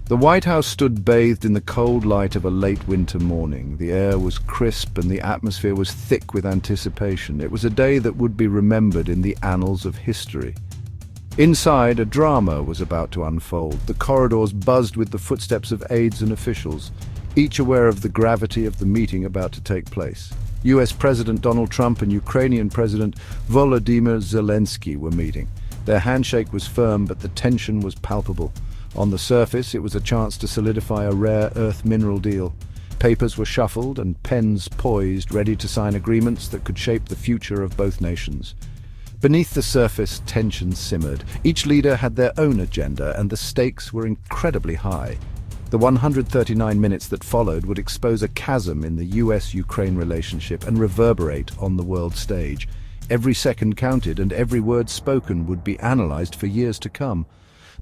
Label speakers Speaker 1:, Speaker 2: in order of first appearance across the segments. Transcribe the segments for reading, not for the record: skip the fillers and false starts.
Speaker 1: The White House stood bathed in the cold light of a late winter morning. The air was crisp and the atmosphere was thick with anticipation. It was a day that would be remembered in the annals of history. Inside, a drama was about to unfold. The corridors buzzed with the footsteps of aides and officials, each aware of the gravity of the meeting about to take place. US President Donald Trump and Ukrainian President Volodymyr Zelenskyy were meeting. Their handshake was firm, but the tension was palpable. On the surface, it was a chance to solidify a rare earth mineral deal. Papers were shuffled and pens poised, ready to sign agreements that could shape the future of both nations. Beneath the surface, tension simmered. Each leader had their own agenda, and the stakes were incredibly high. The 139 minutes that followed would expose a chasm in the US-Ukraine relationship and reverberate on the world stage. Every second counted, and every word spoken would be analyzed for years to come.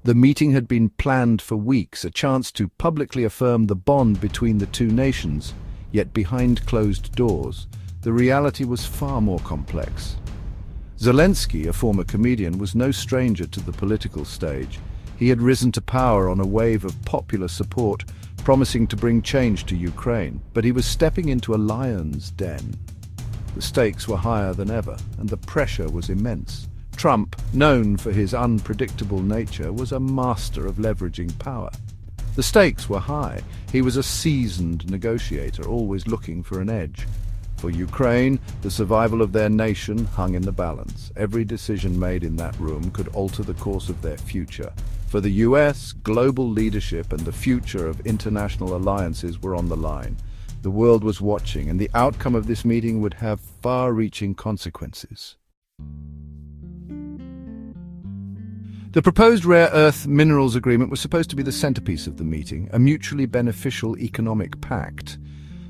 Speaker 1: The meeting had been planned for weeks, a chance to publicly affirm the bond between the two nations. Yet behind closed doors, the reality was far more complex. Zelenskyy, a former comedian, was no stranger to the political stage. He had risen to power on a wave of popular support, promising to bring change to Ukraine, but he was stepping into a lion's den. The stakes were higher than ever, and the pressure was immense. Trump, known for his unpredictable nature, was a master of leveraging power. The stakes were high. He was a seasoned negotiator, always looking for an edge. For Ukraine, the survival of their nation hung in the balance. Every decision made in that room could alter the course of their future. For the US, global leadership and the future of international alliances were on the line. The world was watching, and the outcome of this meeting would have far-reaching consequences. The proposed rare earth minerals agreement was supposed to be the centerpiece of the meeting, a mutually beneficial economic pact.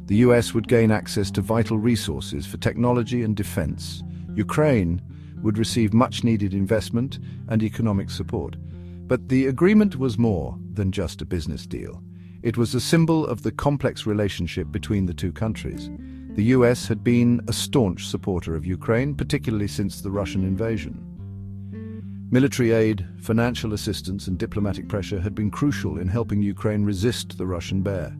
Speaker 1: The US would gain access to vital resources for technology and defense. Ukraine would receive much-needed investment and economic support. But the agreement was more than just a business deal. It was a symbol of the complex relationship between the two countries. The US had been a staunch supporter of Ukraine, particularly since the Russian invasion. Military aid, financial assistance, and diplomatic pressure had been crucial in helping Ukraine resist the Russian bear.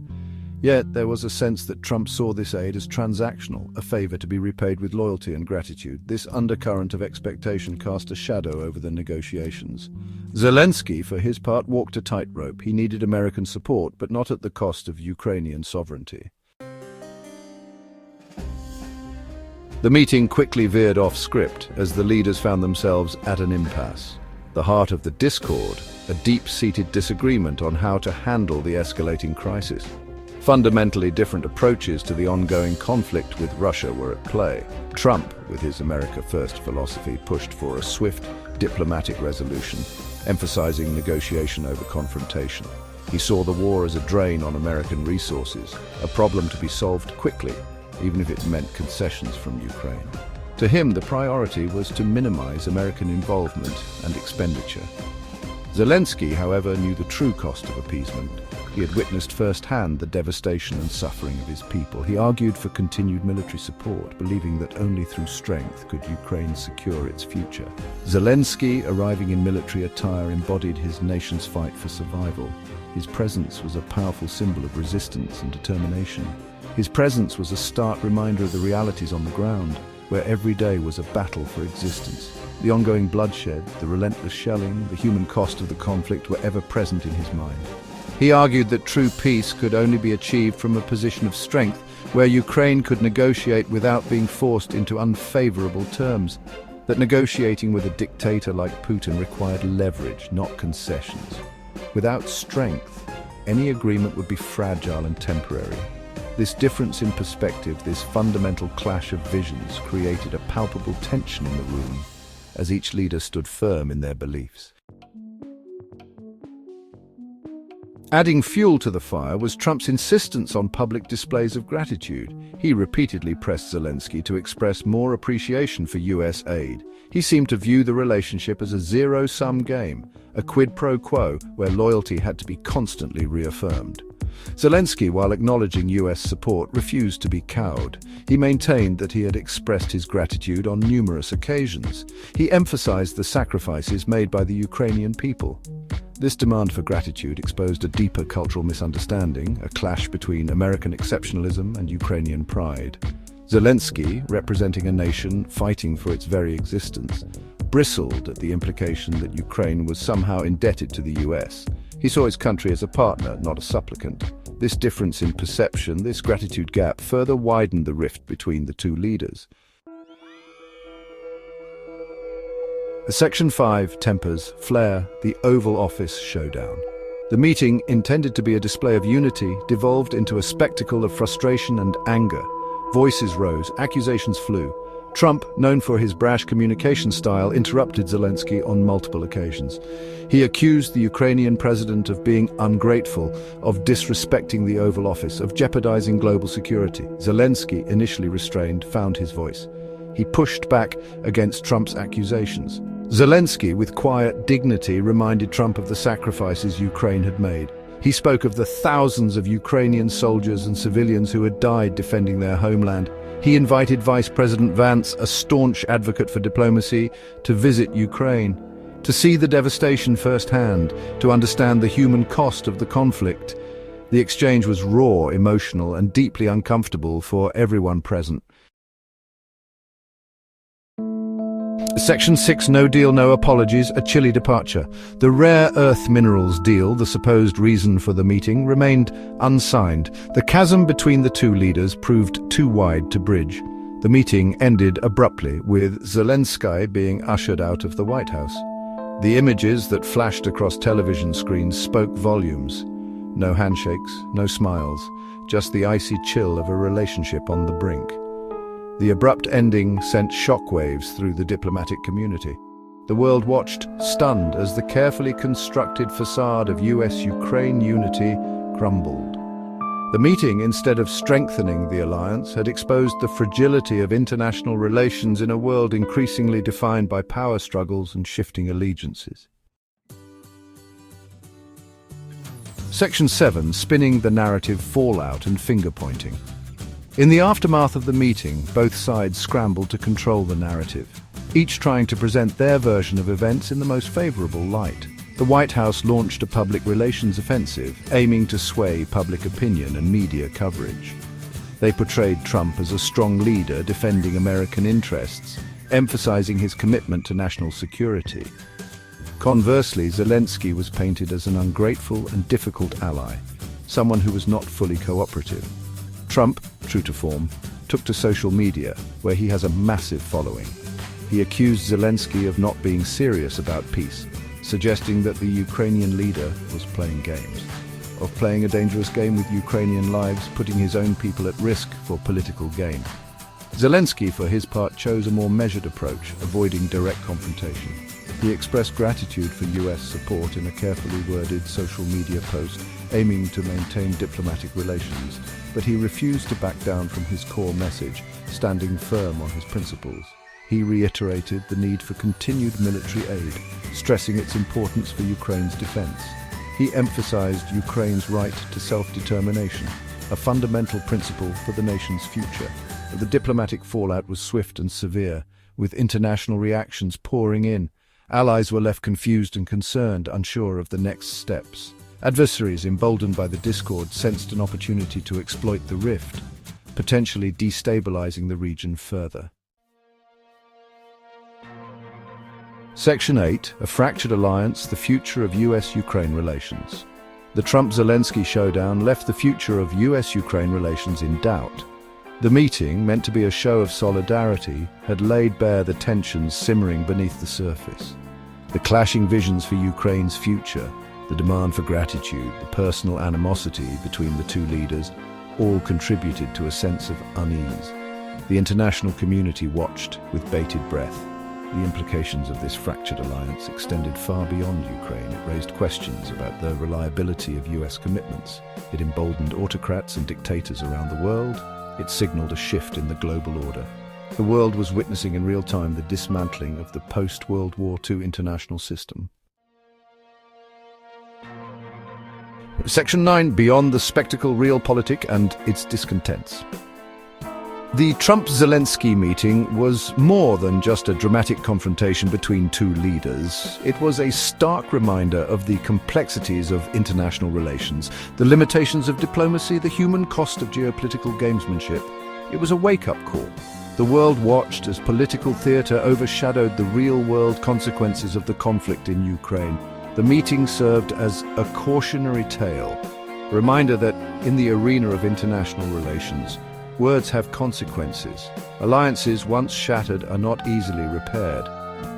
Speaker 1: Yet there was a sense that Trump saw this aid as transactional, a favor to be repaid with loyalty and gratitude. This undercurrent of expectation cast a shadow over the negotiations. Zelenskyy, for his part, walked a tightrope. He needed American support, but not at the cost of Ukrainian sovereignty. The meeting quickly veered off script as the leaders found themselves at an impasse. The heart of the discord, a deep-seated disagreement on how to handle the escalating crisis. Fundamentally different approaches to the ongoing conflict with Russia were at play. Trump, with his America First philosophy, pushed for a swift diplomatic resolution, emphasizing negotiation over confrontation. He saw the war as a drain on American resources, a problem to be solved quickly, even if it meant concessions from Ukraine. To him, the priority was to minimize American involvement and expenditure. Zelenskyy, however, knew the true cost of appeasement. He had witnessed firsthand the devastation and suffering of his people. He argued for continued military support, believing that only through strength could Ukraine secure its future. Zelenskyy, arriving in military attire, embodied his nation's fight for survival. His presence was a powerful symbol of resistance and determination. His presence was a stark reminder of the realities on the ground, where every day was a battle for existence. The ongoing bloodshed, the relentless shelling, the human cost of the conflict were ever present in his mind. He argued that true peace could only be achieved from a position of strength, where Ukraine could negotiate without being forced into unfavorable terms, that negotiating with a dictator like Putin required leverage, not concessions. Without strength, any agreement would be fragile and temporary. This difference in perspective, this fundamental clash of visions, created a palpable tension in the room as each leader stood firm in their beliefs. Adding fuel to the fire was Trump's insistence on public displays of gratitude. He repeatedly pressed Zelenskyy to express more appreciation for US aid. He seemed to view the relationship as a zero-sum game, a quid pro quo where loyalty had to be constantly reaffirmed. Zelenskyy, while acknowledging US support, refused to be cowed. He maintained that he had expressed his gratitude on numerous occasions. He emphasized the sacrifices made by the Ukrainian people. This demand for gratitude exposed a deeper cultural misunderstanding, a clash between American exceptionalism and Ukrainian pride. Zelenskyy, representing a nation fighting for its very existence, bristled at the implication that Ukraine was somehow indebted to the US. He saw his country as a partner, not a supplicant. This difference in perception, this gratitude gap, further widened the rift between the two leaders. Section 5, Tempers, Flare, the Oval Office Showdown. The meeting, intended to be a display of unity, devolved into a spectacle of frustration and anger. Voices rose, accusations flew. Trump, known for his brash communication style, interrupted Zelenskyy on multiple occasions. He accused the Ukrainian president of being ungrateful, of disrespecting the Oval Office, of jeopardizing global security. Zelenskyy, initially restrained, found his voice. He pushed back against Trump's accusations. Zelenskyy, with quiet dignity, reminded Trump of the sacrifices Ukraine had made. He spoke of the thousands of Ukrainian soldiers and civilians who had died defending their homeland. He invited Vice President Vance, a staunch advocate for diplomacy, to visit Ukraine, to see the devastation firsthand, to understand the human cost of the conflict. The exchange was raw, emotional, and deeply uncomfortable for everyone present. Section 6, No Deal, No Apologies, a chilly departure. The rare earth minerals deal, the supposed reason for the meeting, remained unsigned. The chasm between the two leaders proved too wide to bridge. The meeting ended abruptly, with Zelenskyy being ushered out of the White House. The images that flashed across television screens spoke volumes. No handshakes, no smiles, just the icy chill of a relationship on the brink. The abrupt ending sent shockwaves through the diplomatic community. The world watched, stunned, as the carefully constructed facade of US-Ukraine unity crumbled. The meeting, instead of strengthening the alliance, had exposed the fragility of international relations in a world increasingly defined by power struggles and shifting allegiances. Section 7, Spinning the Narrative, Fallout and Finger-Pointing. In the aftermath of the meeting, both sides scrambled to control the narrative, each trying to present their version of events in the most favorable light. The White House launched a public relations offensive, aiming to sway public opinion and media coverage. They portrayed Trump as a strong leader defending American interests, emphasizing his commitment to national security. Conversely, Zelenskyy was painted as an ungrateful and difficult ally, someone who was not fully cooperative. Trump, true to form, took to social media, where he has a massive following. He accused Zelenskyy of not being serious about peace, suggesting that the Ukrainian leader was playing games, of playing a dangerous game with Ukrainian lives, putting his own people at risk for political gain. Zelenskyy, for his part, chose a more measured approach, avoiding direct confrontation. He expressed gratitude for US support in a carefully worded social media post, aiming to maintain diplomatic relations, but he refused to back down from his core message, standing firm on his principles. He reiterated the need for continued military aid, stressing its importance for Ukraine's defense. He emphasized Ukraine's right to self-determination, a fundamental principle for the nation's future. The diplomatic fallout was swift and severe, with international reactions pouring in. Allies were left confused and concerned, unsure of the next steps. Adversaries, emboldened by the discord, sensed an opportunity to exploit the rift, potentially destabilizing the region further. Section 8, A Fractured Alliance, the Future of US-Ukraine Relations. The Trump-Zelenskyy showdown left the future of US-Ukraine relations in doubt. The meeting, meant to be a show of solidarity, had laid bare the tensions simmering beneath the surface. The clashing visions for Ukraine's future, the demand for gratitude, the personal animosity between the two leaders, all contributed to a sense of unease. The international community watched with bated breath. The implications of this fractured alliance extended far beyond Ukraine. It raised questions about the reliability of US commitments. It emboldened autocrats and dictators around the world. It signaled a shift in the global order. The world was witnessing in real time the dismantling of the post-World War II international system. Section 9, Beyond the Spectacle, Realpolitik and its Discontents. The Trump-Zelenskyy meeting was more than just a dramatic confrontation between two leaders. It was a stark reminder of the complexities of international relations, the limitations of diplomacy, the human cost of geopolitical gamesmanship. It was a wake-up call. The world watched as political theater overshadowed the real-world consequences of the conflict in Ukraine. The meeting served as a cautionary tale, a reminder that in the arena of international relations, words have consequences. Alliances once shattered are not easily repaired,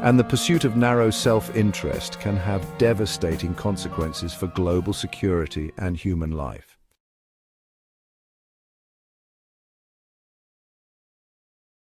Speaker 1: and the pursuit of narrow self-interest can have devastating consequences for global security and human life.